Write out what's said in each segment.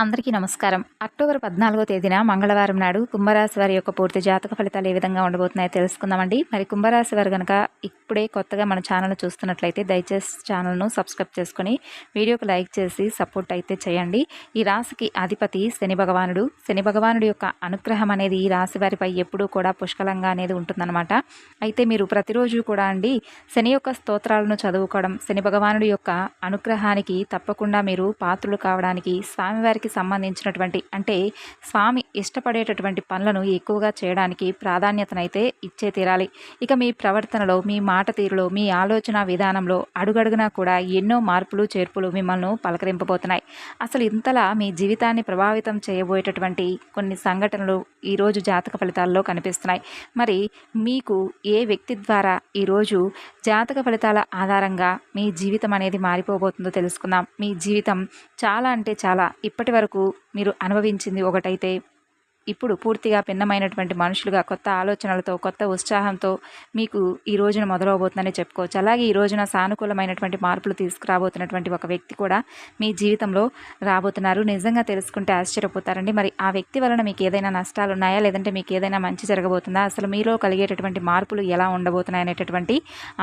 అందరికీ నమస్కారం. అక్టోబర్ 14వ తేదీన మంగళవారం నాడు కుంభరాశి వారి యొక్క పూర్తి జాతక ఫలితాలు ఏ విధంగా ఉండబోతున్నాయో తెలుసుకుందామండి. మరి కుంభరాశి వారు గనక ఇప్పుడే కొత్తగా మన ఛానల్ చూస్తున్నట్లయితే దయచేసి ఛానల్ను సబ్స్క్రైబ్ చేసుకొని వీడియోకి లైక్ చేసి సపోర్ట్ అయితే చేయండి. ఈ రాశికి అధిపతి శని భగవానుడు. శని భగవానుడి యొక్క అనుగ్రహం అనేది ఈ రాశి వారిపై ఎప్పుడూ కూడా పుష్కలంగా అనేది ఉంటుందన్నమాట. అయితే మీరు ప్రతిరోజు కూడా అండి శని యొక్క స్తోత్రాలను చదువుకోవడం, శని భగవానుడి యొక్క అనుగ్రహానికి తప్పకుండా మీరు పాత్రలు కావడానికి స్వామివారికి సంబంధించినటువంటి అంటే స్వామి ఇష్టపడేటటువంటి పనులను ఎక్కువగా చేయడానికి ప్రాధాన్యతనైతే ఇచ్చే తీరాలి. ఇక మీ ప్రవర్తనలో, మీ మాట తీరులో, మీ ఆలోచన విధానంలో అడుగడుగునా కూడా ఎన్నో మార్పులు చేర్పులు మిమ్మల్ని పలకరింపబోతున్నాయి. అసలు ఇంతలా మీ జీవితాన్ని ప్రభావితం చేయబోయేటటువంటి కొన్ని సంఘటనలు ఈరోజు జాతక ఫలితాల్లో కనిపిస్తున్నాయి. మరి మీకు ఏ వ్యక్తి ద్వారా ఈరోజు జాతక ఫలితాల ఆధారంగా మీ జీవితం అనేది మారిపోబోతుందో తెలుసుకుందాం. మీ జీవితం చాలా అంటే చాలా ఇప్పటి వరకు మీరు అనుభవించింది ఒకటైతే ఇప్పుడు పూర్తిగా భిన్నమైనటువంటి మనుషులుగా కొత్త ఆలోచనలతో, కొత్త ఉత్సాహంతో మీకు ఈ రోజున మొదలవబోతుందని చెప్పుకోవచ్చు. అలాగే ఈ రోజున సానుకూలమైనటువంటి మార్పులు తీసుకురాబోతున్నటువంటి ఒక వ్యక్తి కూడా మీ జీవితంలో రాబోతున్నారు. నిజంగా తెలుసుకుంటే ఆశ్చర్యపోతారండి. మరి ఆ వ్యక్తి వలన మీకు ఏదైనా నష్టాలు ఉన్నాయా, లేదంటే మీకు ఏదైనా మంచి జరగబోతుందా, అసలు మీలో కలిగేటటువంటి మార్పులు ఎలా ఉండబోతున్నాయి అనేటటువంటి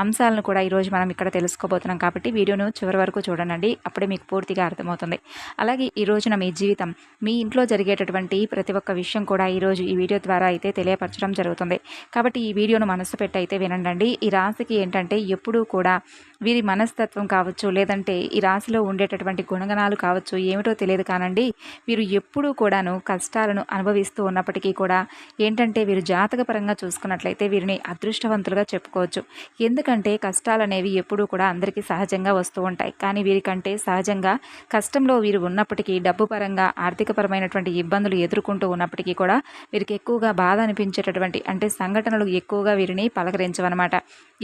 అంశాలను కూడా ఈరోజు మనం ఇక్కడ తెలుసుకోబోతున్నాం. కాబట్టి వీడియోను చివరి వరకు చూడండి, అప్పుడే మీకు పూర్తిగా అర్థమవుతుంది. అలాగే ఈ రోజున మీ జీవితం, మీ ఇంట్లో జరిగేటటువంటి ప్రతి ఒక్క విషయం కూడా ఈరోజు ఈ వీడియో ద్వారా అయితే తెలియపరచడం జరుగుతుంది. కాబట్టి ఈ వీడియోను మనసు పెట్టి అయితే వినండి. ఈ రాశికి ఏంటంటే ఎప్పుడూ కూడా వీరి మనస్తత్వం కావచ్చు, లేదంటే ఈ రాశిలో ఉండేటటువంటి గుణగణాలు కావచ్చు, ఏమిటో తెలియదు కానండి, వీరు ఎప్పుడూ కూడాను కష్టాలను అనుభవిస్తూ ఉన్నప్పటికీ కూడా ఏంటంటే వీరు జాతకపరంగా చూసుకున్నట్లయితే వీరిని అదృష్టవంతులుగా చెప్పుకోవచ్చు. ఎందుకంటే కష్టాలు అనేవి ఎప్పుడూ కూడా అందరికీ సహజంగా వస్తూ ఉంటాయి. కానీ వీరికంటే సహజంగా కష్టంలో వీరు ఉన్నప్పటికీ, డబ్బు పరంగా ఆర్థికపరమైనటువంటి ఇబ్బందులు ఎదుర్కొంటూ ఉన్నప్పటికీ కూడా వీరికి ఎక్కువగా బాధ అనిపించేటటువంటి అంటే సంఘటనలు ఎక్కువగా వీరిని పలకరించవన్నమాట.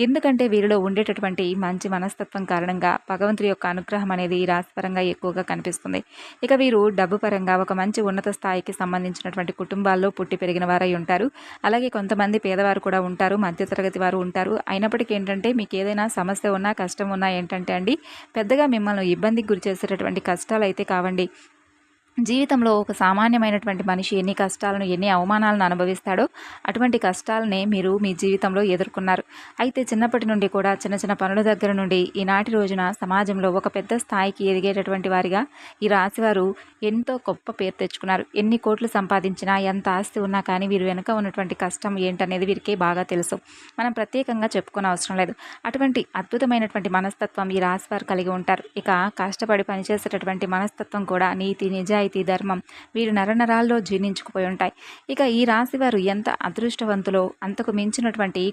ఎందుకంటే వీరిలో ఉండేటటువంటి మంచి మనస్తత్వం కారణంగా భగవంతుడి యొక్క అనుగ్రహం అనేది ఈ రాశిపరంగా ఎక్కువగా కనిపిస్తుంది. ఇక వీరు డబ్బు పరంగా ఒక మంచి ఉన్నత స్థాయికి సంబంధించినటువంటి కుటుంబాల్లో పుట్టి పెరిగిన వారై ఉంటారు. అలాగే కొంతమంది పేదవారు కూడా ఉంటారు, మధ్యతరగతి వారు ఉంటారు. అయినప్పటికీ ఏంటంటే మీకు ఏదైనా సమస్య ఉన్నా, కష్టం ఉన్నా ఏంటంటే అండి పెద్దగా మిమ్మల్ని ఇబ్బందికి గురి చేసేటటువంటి కష్టాలు అయితే కావండి. జీవితంలో ఒక సామాన్యమైనటువంటి మనిషి ఎన్ని కష్టాలను, ఎన్ని అవమానాలను అనుభవిస్తాడో అటువంటి కష్టాలనే మీరు మీ జీవితంలో ఎదుర్కొన్నారు. అయితే చిన్నప్పటి నుండి కూడా చిన్న చిన్న పనుల దగ్గర నుండి ఈనాటి రోజున సమాజంలో ఒక పెద్ద స్థాయికి ఎదిగేటటువంటి వారిగా ఈ రాశివారు ఎంతో గొప్ప పేరు తెచ్చుకున్నారు. ఎన్ని కోట్లు సంపాదించినా, ఎంత ఆస్తి ఉన్నా కానీ వీరు వెనుక ఉన్నటువంటి కష్టం ఏంటనేది వీరికి బాగా తెలుసు. మనం ప్రత్యేకంగా చెప్పుకునే అవసరం లేదు. అటువంటి అద్భుతమైనటువంటి మనస్తత్వం ఈ రాశివారు కలిగి ఉంటారు. ఇక కష్టపడి పనిచేసేటటువంటి మనస్తత్వం కూడా, నీతి, నిజాయితీ, ధర్మం వీరు నరనరాల్లో జీర్ణించుకుపోయి ఉంటాయి. ఇక ఈ రాశి వారు ఎంత అదృష్టవంతులో అంతకు మించినటువంటి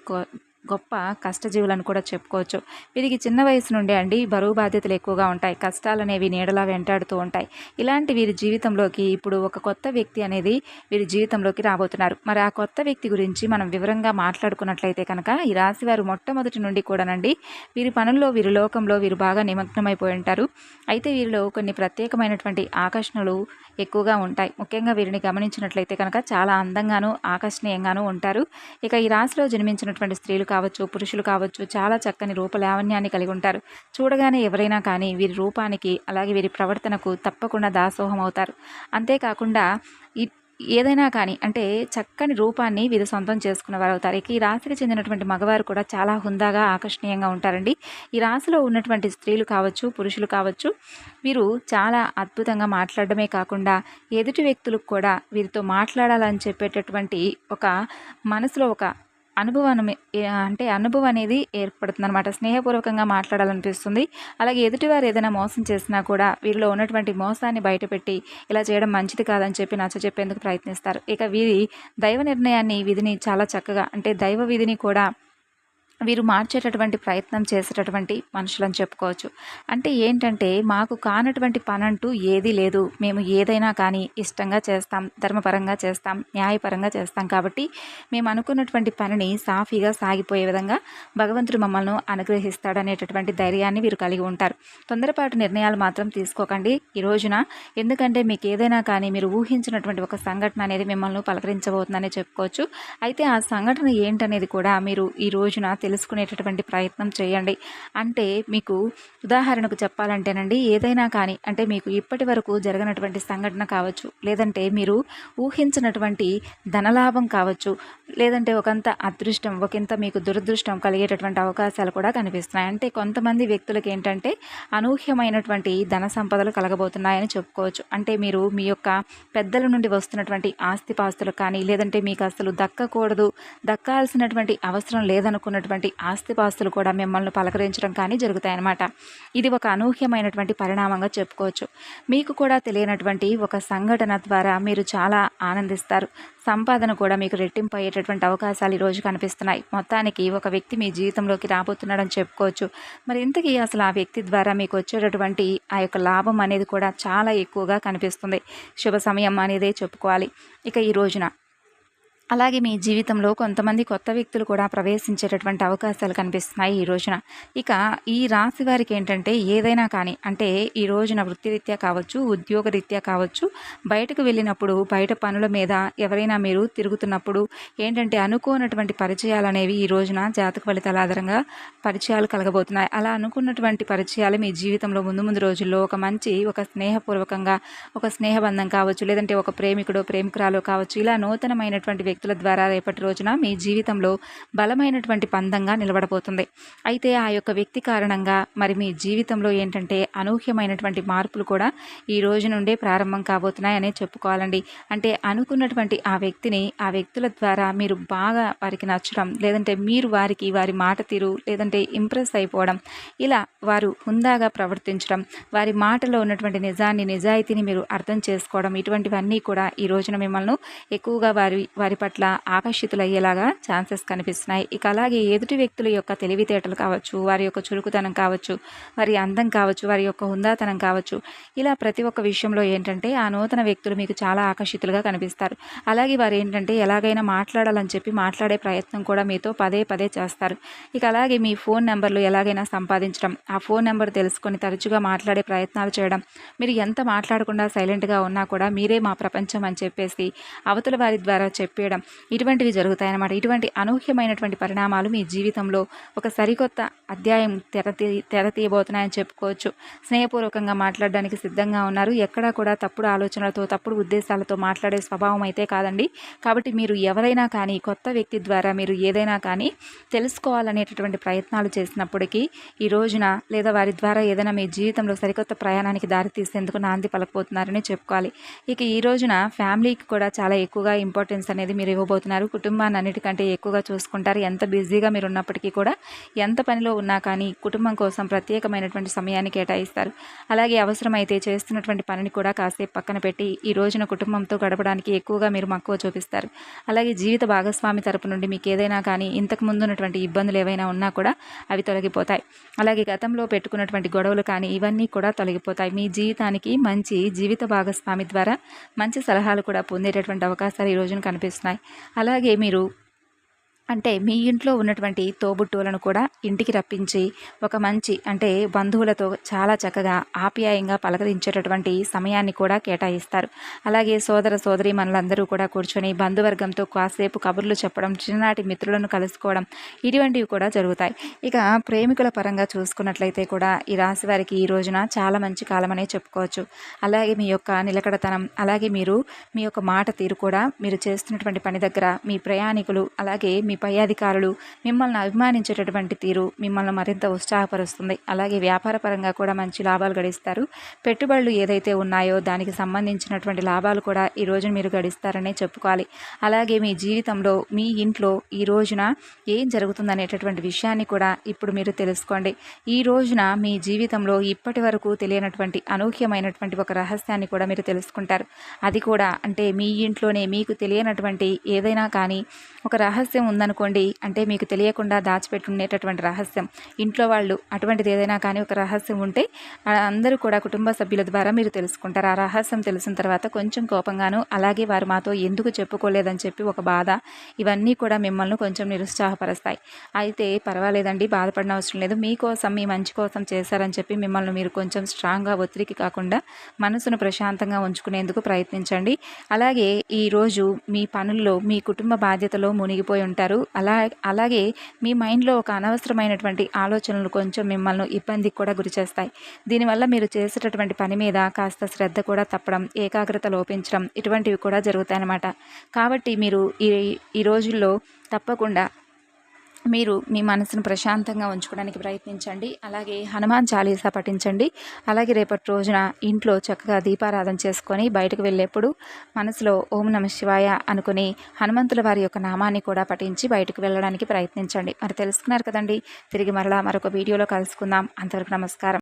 గొప్ప కష్టజీవులను కూడా చెప్పుకోవచ్చు. వీరికి చిన్న వయసు నుండి అండి బరువు బాధ్యతలు ఎక్కువగా ఉంటాయి. కష్టాలు అనేవి నీడలా వెంటాడుతూ ఉంటాయి. ఇలాంటి వీరి జీవితంలోకి ఇప్పుడు ఒక కొత్త వ్యక్తి అనేది వీరి జీవితంలోకి రాబోతున్నారు. మరి ఆ కొత్త వ్యక్తి గురించి మనం వివరంగా మాట్లాడుకున్నట్లయితే కనుక ఈ రాశి వారు మొట్టమొదటి నుండి కూడానండి వీరి పనుల్లో, వీరి లోకంలో వీరు బాగా నిమగ్నమైపోయి ఉంటారు. అయితే వీరిలో కొన్ని ప్రత్యేకమైనటువంటి ఆకర్షణలు ఎక్కువగా ఉంటాయి. ముఖ్యంగా వీరిని గమనించినట్లయితే కనుక చాలా అందంగాను, ఆకర్షణీయంగాను ఉంటారు. ఇక ఈ రాశిలో జన్మించినటువంటి స్త్రీలు కావచ్చు, పురుషులు కావచ్చు, చాలా చక్కని రూపలావణ్యాన్ని కలిగి ఉంటారు. చూడగానే ఎవరైనా కానీ వీరి రూపానికి, అలాగే వీరి ప్రవర్తనకు తప్పకుండా దాసోహం అవుతారు. అంతేకాకుండా ఏదైనా కానీ అంటే చక్కని రూపాన్ని వీరు సొంతం చేసుకున్న వారు అవుతారు. ఇక ఈ రాశికి చెందినటువంటి మగవారు కూడా చాలా హుందాగా, ఆకర్షణీయంగా ఉంటారండి. ఈ రాశిలో ఉన్నటువంటి స్త్రీలు కావచ్చు, పురుషులు కావచ్చు, వీరు చాలా అద్భుతంగా మాట్లాడడమే కాకుండా ఎదుటి వ్యక్తులకు కూడా వీరితో మాట్లాడాలని చెప్పేటటువంటి ఒక మనసులో ఒక అనుభవం అనేది ఏర్పడుతుంది అనమాట. స్నేహపూర్వకంగా మాట్లాడాలనిపిస్తుంది. అలాగే ఎదుటివారు ఏదైనా మోసం చేసినా కూడా వీరిలో ఉన్నటువంటి మోసాన్ని బయటపెట్టి ఇలా చేయడం మంచిది కాదని చెప్పి నచ్చచెప్పేందుకు ప్రయత్నిస్తారు. ఇక వీరి దైవ నిర్ణయాన్ని, విధిని చాలా చక్కగా అంటే దైవ విధిని కూడా వీరు మార్చేటటువంటి ప్రయత్నం చేసేటటువంటి మనుషులని చెప్పుకోవచ్చు. అంటే ఏంటంటే మాకు కానటువంటి పనంటూ ఏదీ లేదు, మేము ఏదైనా కానీ ఇష్టంగా చేస్తాం, ధర్మపరంగా చేస్తాం, న్యాయపరంగా చేస్తాం. కాబట్టి మేము అనుకున్నటువంటి పనిని సాఫీగా సాగిపోయే విధంగా భగవంతుడు మమ్మల్ని అనుగ్రహిస్తాడనేటటువంటి ధైర్యాన్ని వీరు కలిగి ఉంటారు. తొందరపాటు నిర్ణయాలు మాత్రం తీసుకోకండి ఈ రోజున. ఎందుకంటే మీకు ఏదైనా కానీ మీరు ఊహించినటువంటి ఒక సంఘటన అనేది మిమ్మల్ని పలకరించబోతుందని చెప్పుకోవచ్చు. అయితే ఆ సంఘటన ఏంటనేది కూడా మీరు ఈ రోజున తెలుసుకునేటటువంటి ప్రయత్నం చేయండి. అంటే మీకు ఉదాహరణకు చెప్పాలంటేనండి, ఏదైనా కానీ అంటే మీకు ఇప్పటి వరకు జరగనటువంటి సంఘటన కావచ్చు, లేదంటే మీరు ఊహించినటువంటి ధనలాభం కావచ్చు, లేదంటే ఒకంత అదృష్టం, ఒకంత మీకు దురదృష్టం కలిగేటటువంటి అవకాశాలు కూడా కనిపిస్తున్నాయి. అంటే కొంతమంది వ్యక్తులకి ఏంటంటే అనూహ్యమైనటువంటి ధన సంపదలు కలగబోతున్నాయని చెప్పుకోవచ్చు. అంటే మీరు మీ యొక్క పెద్దల నుండి వస్తున్నటువంటి ఆస్తిపాస్తులు కానీ, లేదంటే మీకు అసలు దక్కకూడదు, దక్కాల్సినటువంటి అవసరం లేదనుకున్నటువంటి ఆస్తిపాస్తులు కూడా మిమ్మల్ని పలకరించడం కానీ జరుగుతాయన్నమాట. ఇది ఒక అనూహ్యమైనటువంటి పరిణామంగా చెప్పుకోవచ్చు. మీకు కూడా తెలియనటువంటి ఒక సంఘటన ద్వారా మీరు చాలా ఆనందిస్తారు. సంపాదన కూడా మీకు రెట్టింపు అయ్యేటటువంటి అవకాశాలు ఈరోజు కనిపిస్తున్నాయి. మొత్తానికి ఒక వ్యక్తి మీ జీవితంలోకి రాబోతున్నాడని చెప్పుకోవచ్చు. మరి ఇంతకీ అసలు ఆ వ్యక్తి ద్వారా మీకు వచ్చేటటువంటి ఆ యొక్క లాభం అనేది కూడా చాలా ఎక్కువగా కనిపిస్తుంది. శుభ సమయం అనేదే చెప్పుకోవాలి ఇక ఈ రోజున. అలాగే మీ జీవితంలో కొంతమంది కొత్త వ్యక్తులు కూడా ప్రవేశించేటటువంటి అవకాశాలు కనిపిస్తున్నాయి ఈ రోజున. ఇక ఈ రాశి వారికి ఏంటంటే ఏదైనా కానీ అంటే ఈ రోజున వృత్తిరీత్యా కావచ్చు, ఉద్యోగరీత్యా కావచ్చు, బయటకు వెళ్ళినప్పుడు బయట పనుల మీద ఎవరైనా మీరు తిరుగుతున్నప్పుడు ఏంటంటే అనుకోనటువంటి పరిచయాలు అనేవి ఈ రోజున జాతక ఫలితాల ఆధారంగా పరిచయాలు కలగబోతున్నాయి. అలా అనుకున్నటువంటి పరిచయాలు మీ జీవితంలో ముందు ముందు రోజుల్లో ఒక స్నేహపూర్వకంగా ఒక స్నేహబంధం కావచ్చు, లేదంటే ఒక ప్రేమికుడో ప్రేమికురాలో కావచ్చు, ఇలా నూతనమైనటువంటి వ్యక్తుల ద్వారా రేపటి రోజున మీ జీవితంలో బలమైనటువంటి బంధంగా నిలబడబోతుంది. అయితే ఆ యొక్క వ్యక్తి కారణంగా మరి మీ జీవితంలో ఏంటంటే అనూహ్యమైనటువంటి మార్పులు కూడా ఈ రోజు నుండే ప్రారంభం కాబోతున్నాయనే చెప్పుకోవాలండి. అంటే అనుకున్నటువంటి ఆ వ్యక్తుల ద్వారా మీరు బాగా వారికి నచ్చడం, లేదంటే మీరు వారి మాట తీరు, లేదంటే ఇంప్రెస్ అయిపోవడం, ఇలా వారు హుందాగా ప్రవర్తించడం, వారి మాటలో ఉన్నటువంటి నిజాయితీని మీరు అర్థం చేసుకోవడం, ఇటువంటివన్నీ కూడా ఈ రోజున మిమ్మల్ని ఎక్కువగా వారి పట్ల ఆకర్షితులయ్యేలాగా ఛాన్సెస్ కనిపిస్తున్నాయి. ఇక అలాగే ఎదుటి వ్యక్తుల యొక్క తెలివితేటలు కావచ్చు, వారి యొక్క చురుకుతనం కావచ్చు, వారి అందం కావచ్చు, వారి యొక్క హుందాతనం కావచ్చు, ఇలా ప్రతి ఒక్క విషయంలో ఏంటంటే ఆ నూతన వ్యక్తులు మీకు చాలా ఆకర్షితులుగా కనిపిస్తారు. అలాగే వారు ఏంటంటే ఎలాగైనా మాట్లాడాలని చెప్పి మాట్లాడే ప్రయత్నం కూడా మీతో పదే పదే చేస్తారు. ఇక అలాగే మీ ఫోన్ నెంబర్లు ఎలాగైనా సంపాదించడం, ఆ ఫోన్ నెంబర్ తెలుసుకొని తరచుగా మాట్లాడే ప్రయత్నాలు చేయడం, మీరు ఎంత మాట్లాడకుండా సైలెంట్గా ఉన్నా కూడా మీరే మా ప్రపంచం అని చెప్పేసి అవతల వారి ద్వారా చెప్పేయడం, ఇటువంటివి జరుగుతాయన్నమాట. ఇటువంటి అనూహ్యమైనటువంటి పరిణామాలు మీ జీవితంలో ఒక సరికొత్త అధ్యాయం తెర తీయబోతున్నాయని చెప్పుకోవచ్చు. స్నేహపూర్వకంగా మాట్లాడడానికి సిద్ధంగా ఉన్నారు. ఎక్కడా కూడా తప్పుడు ఆలోచనలతో, తప్పుడు ఉద్దేశాలతో మాట్లాడే స్వభావం అయితే కాదండి. కాబట్టి మీరు ఎవరైనా కానీ కొత్త వ్యక్తి ద్వారా మీరు ఏదైనా కానీ తెలుసుకోవాలనేటటువంటి ప్రయత్నాలు చేసినప్పటికీ ఈ రోజున లేదా వారి ద్వారా ఏదైనా మీ జీవితంలో సరికొత్త ప్రయాణానికి దారి తీసేందుకు నాంది పలకపోతున్నారని చెప్పుకోవాలి. ఇక ఈ రోజున ఫ్యామిలీకి కూడా చాలా ఎక్కువగా ఇంపార్టెన్స్ అనేది మీరు ఇవ్వబోతున్నారు. కుటుంబాన్ని అన్నిటికంటే ఎక్కువగా చూసుకుంటారు. ఎంత బిజీగా మీరు ఉన్నప్పటికీ కూడా, ఎంత పనిలో ఉన్నా కానీ కుటుంబం కోసం ప్రత్యేకమైనటువంటి సమయాన్ని కేటాయిస్తారు. అలాగే అవసరమైతే చేస్తున్నటువంటి పనిని కూడా కాసేపు పక్కన పెట్టి ఈ రోజున కుటుంబంతో గడపడానికి ఎక్కువగా మీరు మక్కువ చూపిస్తారు. అలాగే జీవిత భాగస్వామి తరపు నుండి మీకు ఏదైనా కానీ ఇంతకు ముందు ఉన్నటువంటి ఇబ్బందులు ఏవైనా ఉన్నా కూడా అవి తొలగిపోతాయి. అలాగే గతంలో పెట్టుకున్నటువంటి గొడవలు కానీ ఇవన్నీ కూడా తొలగిపోతాయి. మీ జీవితానికి మంచి జీవిత భాగస్వామి ద్వారా మంచి సలహాలు కూడా పొందేటటువంటి అవకాశాలు ఈ రోజున కనిపిస్తున్నాయి. అలాగే మీరు అంటే మీ ఇంట్లో ఉన్నటువంటి తోబుట్టువులను కూడా ఇంటికి రప్పించి ఒక మంచి అంటే బంధువులతో చాలా చక్కగా ఆప్యాయంగా పలకరించేటటువంటి సమయాన్ని కూడా కేటాయిస్తారు. అలాగే సోదర సోదరీమణులందరూ కూడా కూర్చొని బంధువర్గంతో కాసేపు కబుర్లు చెప్పడం, చిన్ననాటి మిత్రులను కలుసుకోవడం, ఇటువంటివి కూడా జరుగుతాయి. ఇక ప్రేమికుల పరంగా చూసుకున్నట్లయితే కూడా ఈ రాశి వారికి ఈ రోజున చాలా మంచి కాలమనే చెప్పుకోవచ్చు. అలాగే మీ యొక్క నిలకడతనం, అలాగే మీ యొక్క మాట తీరు కూడా మీరు చేస్తున్నటువంటి పని దగ్గర మీ ప్రయాణికులు అలాగే మీ పై అధికారులు మిమ్మల్ని అభిమానించేటటువంటి తీరు మిమ్మల్ని మరింత ఉత్సాహపరుస్తుంది. అలాగే వ్యాపార పరంగా కూడా మంచి లాభాలు గడిస్తారు. పెట్టుబడులు ఏదైతే ఉన్నాయో దానికి సంబంధించినటువంటి లాభాలు కూడా ఈ రోజున మీరు గడిస్తారనే చెప్పుకోవాలి. అలాగే మీ జీవితంలో మీ ఇంట్లో ఈ రోజున ఏం జరుగుతుందనేటటువంటి విషయాన్ని కూడా ఇప్పుడు మీరు తెలుసుకోండి. ఈ రోజున మీ జీవితంలో ఇప్పటి వరకు తెలియనటువంటి అనూహ్యమైనటువంటి ఒక రహస్యాన్ని కూడా మీరు తెలుసుకుంటారు. అది కూడా అంటే మీ ఇంట్లోనే మీకు తెలియనటువంటి ఏదైనా కానీ ఒక రహస్యం ఉందనుకోండి, అంటే మీకు తెలియకుండా దాచిపెట్టుకునేటటువంటి రహస్యం, ఇంట్లో వాళ్ళు అటువంటిది ఏదైనా కానీ ఒక రహస్యం ఉంటే అందరూ కూడా కుటుంబ సభ్యుల ద్వారా మీరు తెలుసుకుంటారు. ఆ రహస్యం తెలిసిన తర్వాత కొంచెం కోపంగాను, అలాగే వారు మాతో ఎందుకు చెప్పుకోలేదని చెప్పి ఒక బాధ, ఇవన్నీ కూడా మిమ్మల్ని కొంచెం నిరుత్సాహపరుస్తాయి. అయితే పర్వాలేదండి, బాధపడిన అవసరం లేదు. మీకోసం మీ మంచి కోసం చేశారని చెప్పి మిమ్మల్ని మీరు కొంచెం స్ట్రాంగ్గా ఒత్తిడికి కాకుండా మనసును ప్రశాంతంగా ఉంచుకునేందుకు ప్రయత్నించండి. అలాగే ఈరోజు మీ పనుల్లో మీ కుటుంబ బాధ్యతలో మునిగిపోయి ఉంటారు. ఉంటారు. అలాగే మీ మైండ్లో ఒక అనవసరమైనటువంటి ఆలోచనలు కొంచెం మిమ్మల్ని ఇబ్బందికి కూడా గురి చేస్తాయి. దీనివల్ల మీరు చేసేటటువంటి పని మీద కాస్త శ్రద్ధ కూడా తప్పడం, ఏకాగ్రత లోపించడం ఇటువంటివి కూడా జరుగుతాయన్నమాట. కాబట్టి మీరు ఈ రోజుల్లో తప్పకుండా మీరు మీ మనసును ప్రశాంతంగా ఉంచుకోవడానికి ప్రయత్నించండి. అలాగే హనుమాన్ చాలీసా పఠించండి. అలాగే రేపటి రోజున ఇంట్లో చక్కగా దీపారాధన చేసుకొని బయటకు వెళ్ళేప్పుడు మనసులో ఓం నమః శివాయ అనుకుని హనుమంతుల వారి యొక్క నామాన్ని కూడా పఠించి బయటకు వెళ్ళడానికి ప్రయత్నించండి. మరి తెలుసుకున్నారు కదండి. తిరిగి మరలా మరొక వీడియోలో కలుసుకుందాం. అంతవరకు నమస్కారం.